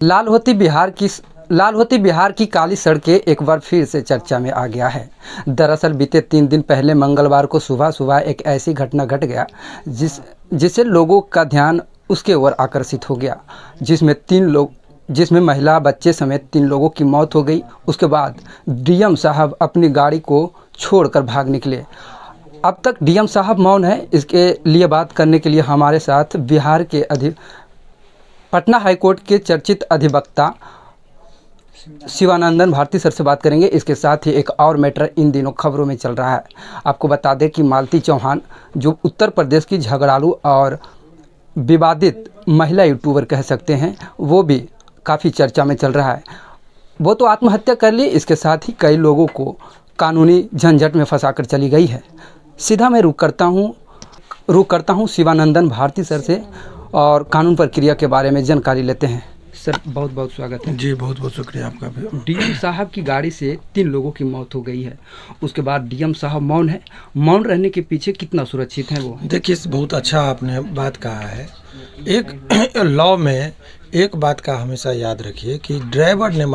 लाल होती बिहार की काली सड़कें एक बार फिर से चर्चा में आ गया है। दरअसल बीते 3 दिन पहले मंगलवार को सुबह सुबह एक ऐसी घटना घट गया जिससे लोगों का ध्यान उसके ओर आकर्षित हो गया, जिसमें महिला बच्चे समेत 3 लोगों की मौत हो गई। उसके बाद डीएम साहब अपनी गाड़ी को छोड़कर भाग निकले। अब तक डीएम साहब मौन है। इसके लिए बात करने के लिए हमारे साथ बिहार के पटना हाईकोर्ट के चर्चित अधिवक्ता शिवानंदन भारती सर से बात करेंगे। इसके साथ ही एक और मैटर इन दिनों खबरों में चल रहा है। आपको बता दें कि मालती चौहान, जो उत्तर प्रदेश की झगड़ालू और विवादित महिला यूट्यूबर कह सकते हैं, वो भी काफ़ी चर्चा में चल रहा है। वो तो आत्महत्या कर ली, इसके साथ ही कई लोगों को कानूनी झंझट में फंसाकर चली गई है। सीधा मैं रुक करता हूँ शिवानंदन भारती सर से और कानून प्रक्रिया के बारे में जानकारी लेते हैं। सर, बहुत बहुत स्वागत है। जी, बहुत बहुत शुक्रिया आपका भी। डीएम साहब की गाड़ी से 3 लोगों की मौत हो गई है। उसके बाद डीएम साहब मौन है। मौन रहने के पीछे कितना सुरक्षित है वो? देखिए, बहुत अच्छा आपने बात कहा है। एक लॉ में एक बात का हमेशा याद रखिए कि ड्राइवर ने,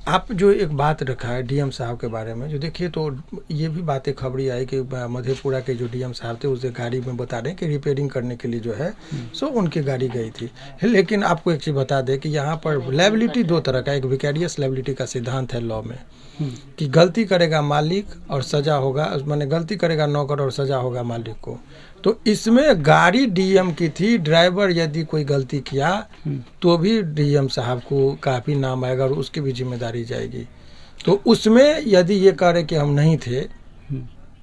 आप जो एक बात रखा है डीएम साहब के बारे में, जो देखिए तो ये भी बातें खबरी आई कि मधेपुरा के जो डीएम साहब थे उसे गाड़ी में बता रहे हैं कि रिपेयरिंग करने के लिए जो है सो उनकी गाड़ी गई थी। लेकिन आपको एक चीज़ बता दें कि यहाँ पर लायबिलिटी 2 तरह का, एक विकैरियस लायबिलिटी का सिद्धांत है लॉ में कि गलती करेगा मालिक और सज़ा होगा, माने गलती करेगा नौकर और सज़ा होगा मालिक को। तो इसमें गाड़ी डीएम की थी, ड्राइवर यदि कोई गलती किया तो भी डीएम साहब को काफ़ी नाम आएगा और उसकी भी जिम्मेदारी जाएगी। तो उसमें यदि ये कह रहे कि हम नहीं थे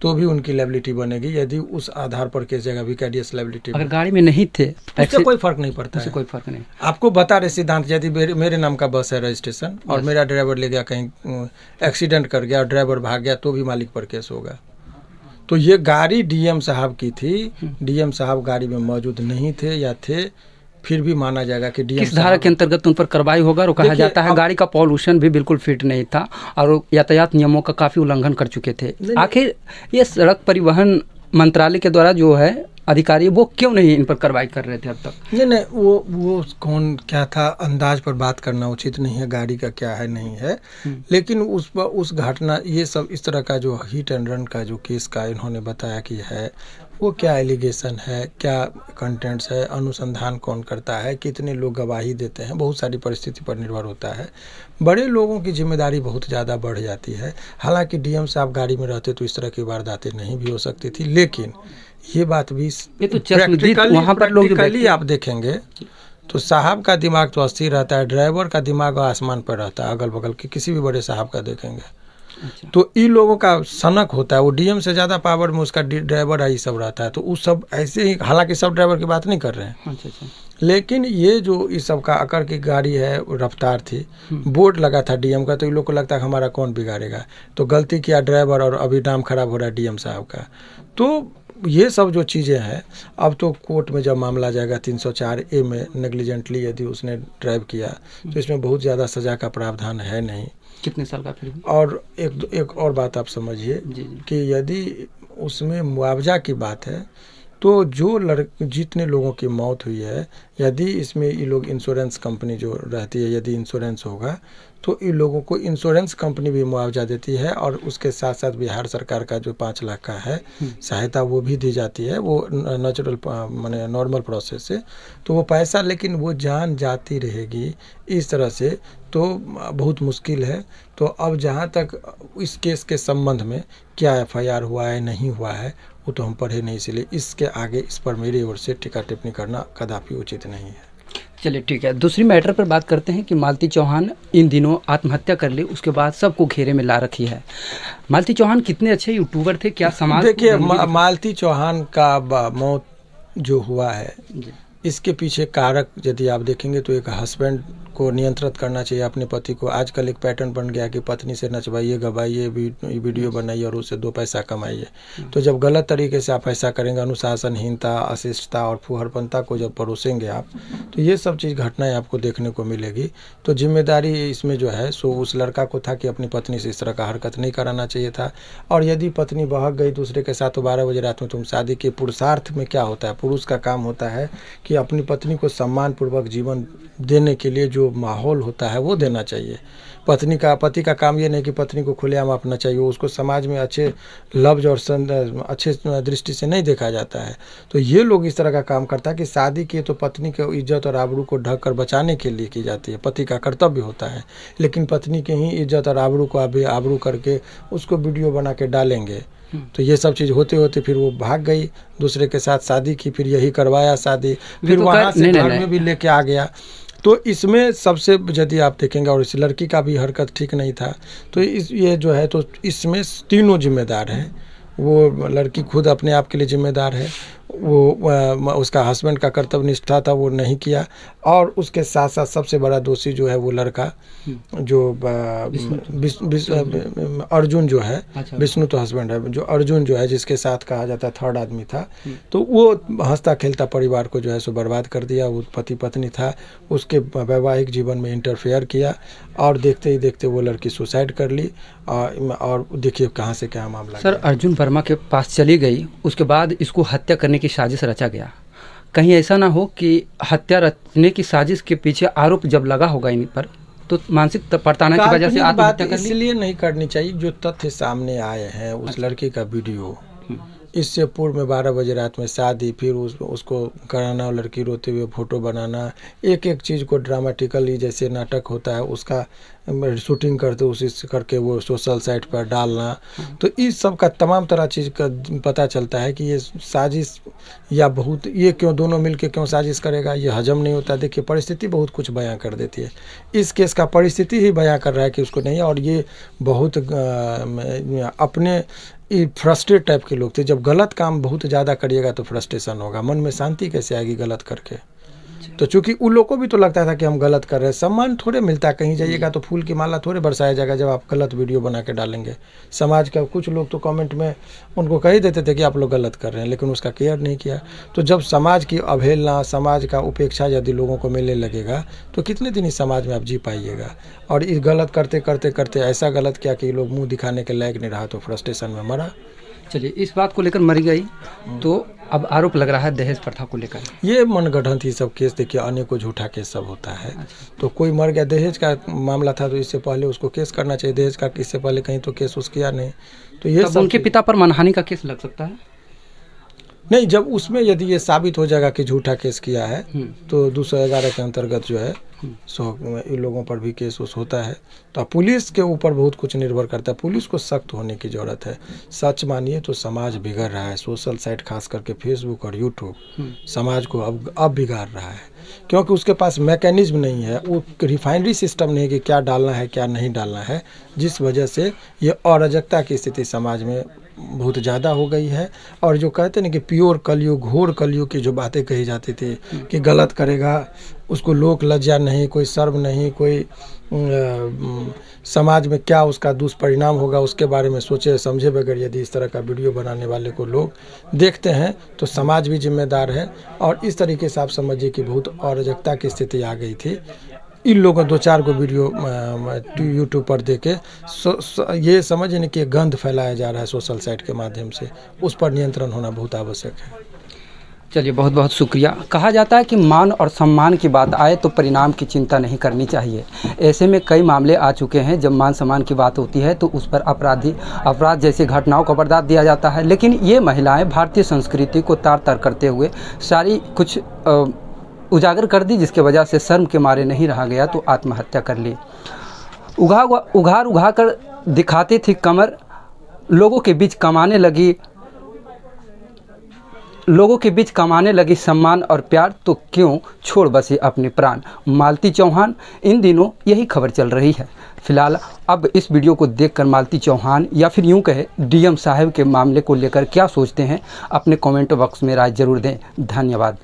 तो भी उनकी लायबिलिटी बनेगी, यदि उस आधार पर केस जाएगा विकैरियस लायबिलिटी। अगर गाड़ी में नहीं थे उससे कोई फर्क नहीं पड़ता है। कोई फर्क नहीं। आपको बता रहे सिद्धांत, यदि मेरे नाम का बस है रजिस्ट्रेशन और मेरा ड्राइवर ले गया कहीं एक्सीडेंट कर गया और ड्राइवर भाग गया तो भी मालिक पर केस होगा। तो ये गाड़ी डीएम साहब की थी, डीएम साहब गाड़ी में मौजूद नहीं थे या थे, फिर भी माना जाएगा कि डीएम किस धारा के अंतर्गत उन पर कार्रवाई होगा। और कहा जाता है गाड़ी का पॉल्यूशन भी बिल्कुल फिट नहीं था और यातायात नियमों का काफ़ी उल्लंघन कर चुके थे। आखिर ये सड़क परिवहन मंत्रालय के द्वारा जो है अधिकारी, वो क्यों नहीं इन पर कार्रवाई कर रहे थे अब तक? नहीं, वो कौन क्या था, अंदाज पर बात करना उचित नहीं है, गाड़ी का क्या है नहीं है। लेकिन उस घटना, ये सब इस तरह का जो हिट एंड रन का जो केस का इन्होंने बताया कि है, वो क्या एलिगेशन है, क्या कंटेंट्स है, अनुसंधान कौन करता है, कितने लोग गवाही देते हैं, बहुत सारी परिस्थिति पर निर्भर होता है। बड़े लोगों की जिम्मेदारी बहुत ज़्यादा बढ़ जाती है। हालांकि डीएम साहब गाड़ी में रहते तो इस तरह की वारदातें नहीं भी हो सकती थी, लेकिन ये बात भी वहाँ पर लोग आप देखेंगे तो साहब का दिमाग तो अस्थिर रहता है, ड्राइवर का दिमाग आसमान पर रहता है। अगल बगल के किसी भी बड़े साहब का देखेंगे तो इन लोगों का सनक होता है, वो डीएम से ज़्यादा पावर में उसका ड्राइवर आई सब रहता है। तो उस सब ऐसे ही, हालांकि सब ड्राइवर की बात नहीं कर रहे हैं, लेकिन ये जो इस सब का अकर की गाड़ी है, रफ्तार थी, बोर्ड लगा था डीएम का, तो इन लोग को लगता है हमारा कौन बिगाड़ेगा। तो गलती किया ड्राइवर और अभी नाम खराब हो रहा है डीएम साहब का। तो ये सब जो चीज़ें हैं, अब तो कोर्ट में जब मामला जाएगा 304A में, नेग्लिजेंटली यदि उसने ड्राइव किया तो इसमें बहुत ज़्यादा सज़ा का प्रावधान है नहीं। कितने साल का फिर भी? और एक और बात आप समझिए कि यदि उसमें मुआवजा की बात है तो जितने लोगों की मौत हुई है, यदि इसमें ये लोग इंश्योरेंस कंपनी जो रहती है, यदि इंश्योरेंस होगा तो इन लोगों को इंश्योरेंस कंपनी भी मुआवजा देती है और उसके साथ साथ बिहार सरकार का जो 5 लाख का है सहायता वो भी दी जाती है, वो नेचुरल माने नॉर्मल प्रोसेस से। तो वो पैसा, लेकिन वो जान जाती रहेगी इस तरह से, तो बहुत मुश्किल है। तो अब जहाँ तक इस केस के संबंध में क्या एफआईआर हुआ है नहीं हुआ है वो तो हम पढ़े नहीं, इसलिए इसके आगे इस पर मेरी ओर से टीका टिप्पणी करना कदापि उचित नहीं है। चलिए ठीक है, दूसरी मैटर पर बात करते हैं कि मालती चौहान इन दिनों आत्महत्या कर ली, उसके बाद सबको घेरे में ला रखी है। मालती चौहान कितने अच्छे यूट्यूबर थे, क्या समाज? देखिए, मालती चौहान का मौत जो हुआ है, इसके पीछे कारक यदि आप देखेंगे तो एक हस्बैंड को नियंत्रित करना चाहिए अपने पति को। आजकल एक पैटर्न बन गया कि पत्नी से नचवाइए, गवाइए, वीडियो बनाइए और उससे 2 पैसा कमाइए। तो जब गलत तरीके से आप ऐसा करेंगे, अनुशासनहीनता, अशिष्टता और फुहरपनता को जब परोसेंगे आप, तो ये सब चीज़ घटनाएं आपको देखने को मिलेगी। तो जिम्मेदारी इसमें जो है सो उस लड़का को था कि अपनी पत्नी से इस तरह का हरकत नहीं कराना चाहिए था। और यदि पत्नी बहक गई दूसरे के साथ तो 12 बजे रात में तुम शादी के, पुरुषार्थ में क्या होता है, पुरुष का काम होता है कि अपनी पत्नी को सम्मानपूर्वक जीवन देने के लिए जो जो माहौल होता है वो देना चाहिए। पति का काम ये नहीं कि पत्नी को खुलेआम अपना चाहिए, उसको समाज में अच्छे लफ्ज और अच्छे दृष्टि से नहीं देखा जाता है। तो ये लोग इस तरह का काम करता है कि शादी की तो पत्नी के इज्जत और आबरू को ढक कर बचाने के लिए की जाती है, पति का कर्तव्य होता है। लेकिन पत्नी के ही इज्जत और आबरू को आबरू करके उसको वीडियो बना के डालेंगे। तो ये सब चीज़ होते होते फिर वो भाग गई, दूसरे के साथ शादी की, फिर यही करवाया शादी, फिर वहाँ से घर में भी लेके आ गया। तो इसमें सबसे यदि आप देखेंगे, और इस लड़की का भी हरकत ठीक नहीं था, तो ये जो है तो इसमें तीनों जिम्मेदार हैं। वो लड़की खुद अपने आप के लिए जिम्मेदार है, वो उसका हस्बैंड का कर्तव्य निष्ठा था वो नहीं किया, और उसके साथ साथ सबसे बड़ा दोषी जो है वो लड़का जो अर्जुन जो है, विष्णु तो हस्बैंड है, जो अर्जुन जो है जिसके साथ कहा जाता है थर्ड आदमी था, तो वो हंसता खेलता परिवार को जो है सो बर्बाद कर दिया। वो पति पत्नी था, उसके वैवाहिक जीवन में इंटरफेयर किया, और देखते ही देखते वो लड़की सुसाइड कर ली। और देखिए कहाँ से क्या मामला। सर, अर्जुन वर्मा के पास चली गई, उसके बाद इसको हत्या करने की साजिश रचा गया। कहीं ऐसा ना हो कि हत्या रचने की साजिश के पीछे आरोप जब लगा होगा इन पर, तो मानसिक प्रताड़ना की वजह से आत्महत्या कर ली? इसलिए नहीं करनी चाहिए। जो तथ्य सामने आए हैं, उस लड़की का वीडियो, इससे पूर्व में 12 बजे रात में शादी, फिर उसको कराना, लड़की रोते हुए फोटो बनाना, एक एक चीज़ को ड्रामेटिकली जैसे नाटक होता है उसका शूटिंग करते उसी करके वो सोशल साइट पर डालना, तो इस सब का तमाम तरह चीज़ का पता चलता है कि ये साजिश या बहुत, ये क्यों दोनों मिलके क्यों साजिश करेगा, ये हजम नहीं होता। देखिए परिस्थिति बहुत कुछ बयां कर देती है, इस केस का परिस्थिति ही बयां कर रहा है कि उसको नहीं। और ये बहुत अपने फ्रस्ट्रेट टाइप के लोग थे। जब गलत काम बहुत ज़्यादा करिएगा तो फ्रस्ट्रेशन होगा, मन में शांति कैसे आएगी गलत करके। तो चूंकि उन लोगों को भी तो लगता था कि हम गलत कर रहे हैं, सम्मान थोड़े मिलता है, कहीं जाइएगा तो फूल की माला थोड़े बरसाया जाएगा जब आप गलत वीडियो बना के डालेंगे। समाज का कुछ लोग तो कमेंट में उनको कह ही देते थे कि आप लोग गलत कर रहे हैं, लेकिन उसका केयर नहीं किया। तो जब समाज की अवहेलना, समाज का उपेक्षा यदि लोगों को मिलने लगेगा तो कितने दिन इस समाज में आप जी पाइएगा। और इस गलत करते करते करते ऐसा गलत किया कि लोग मुँह दिखाने के लायक नहीं रहा, तो फ्रस्ट्रेशन में मरा। चलिए, इस बात को लेकर मर गई, तो अब आरोप लग रहा है दहेज प्रथा को लेकर। ये मनगढ़ंत ही सब केस, देखिए अनेकों झूठा केस सब होता है। तो कोई मर गया, दहेज का मामला था तो इससे पहले उसको केस करना चाहिए, दहेज का इससे पहले कहीं तो केस उस किया नहीं। तो ये सब उनके पिता पर मानहानि का केस लग सकता है? नहीं, जब उसमें यदि ये साबित हो जाएगा कि झूठा केस किया है तो 211 के अंतर्गत जो है इन लोगों पर भी केस उस होता है। तो पुलिस के ऊपर बहुत कुछ निर्भर करता है, पुलिस को सख्त होने की ज़रूरत है। सच मानिए तो समाज बिगड़ रहा है, सोशल साइट खास करके फेसबुक और यूट्यूब समाज को अब बिगाड़ रहा है, क्योंकि उसके पास मैकेनिज्म नहीं है, वो रिफाइनरी सिस्टम नहीं कि क्या डालना है क्या नहीं डालना है, जिस वजह से ये अराजकता की स्थिति समाज में बहुत ज़्यादा हो गई है। और जो कहते हैं कि प्योर कलयुग, घोर कलयुग की जो बातें कही जाती थी कि गलत करेगा उसको लोक लज्जा नहीं, कोई शर्म नहीं, कोई समाज में क्या उसका दुष्परिणाम होगा उसके बारे में सोचे समझे बगैर यदि इस तरह का वीडियो बनाने वाले को लोग देखते हैं तो समाज भी जिम्मेदार है। और इस तरीके से आप समझिए कि बहुत अराजकता की स्थिति आ गई थी। इन लोगों 2-4 को वीडियो यूट्यूब पर देके ये समझिए नहीं कि गंध फैलाया जा रहा है सोशल साइट के माध्यम से, उस पर नियंत्रण होना बहुत आवश्यक है। चलिए, बहुत बहुत शुक्रिया। कहा जाता है कि मान और सम्मान की बात आए तो परिणाम की चिंता नहीं करनी चाहिए। ऐसे में कई मामले आ चुके हैं जब मान सम्मान की बात होती है तो उस पर अपराध जैसी घटनाओं को बर्दाश्त दिया जाता है। लेकिन ये महिलाएं भारतीय संस्कृति को तार-तार करते हुए सारी कुछ उजागर कर दी, जिसके वजह से शर्म के मारे नहीं रहा गया तो आत्महत्या कर ली। उघाड़ कर दिखाती थी कमर, लोगों के बीच कमाने लगी सम्मान और प्यार, तो क्यों छोड़ बसी अपने प्राण। मालती चौहान, इन दिनों यही खबर चल रही है। फिलहाल अब इस वीडियो को देखकर मालती चौहान या फिर यूं कहे डीएम साहब के मामले को लेकर क्या सोचते हैं, अपने कमेंट बॉक्स में राय जरूर दें। धन्यवाद।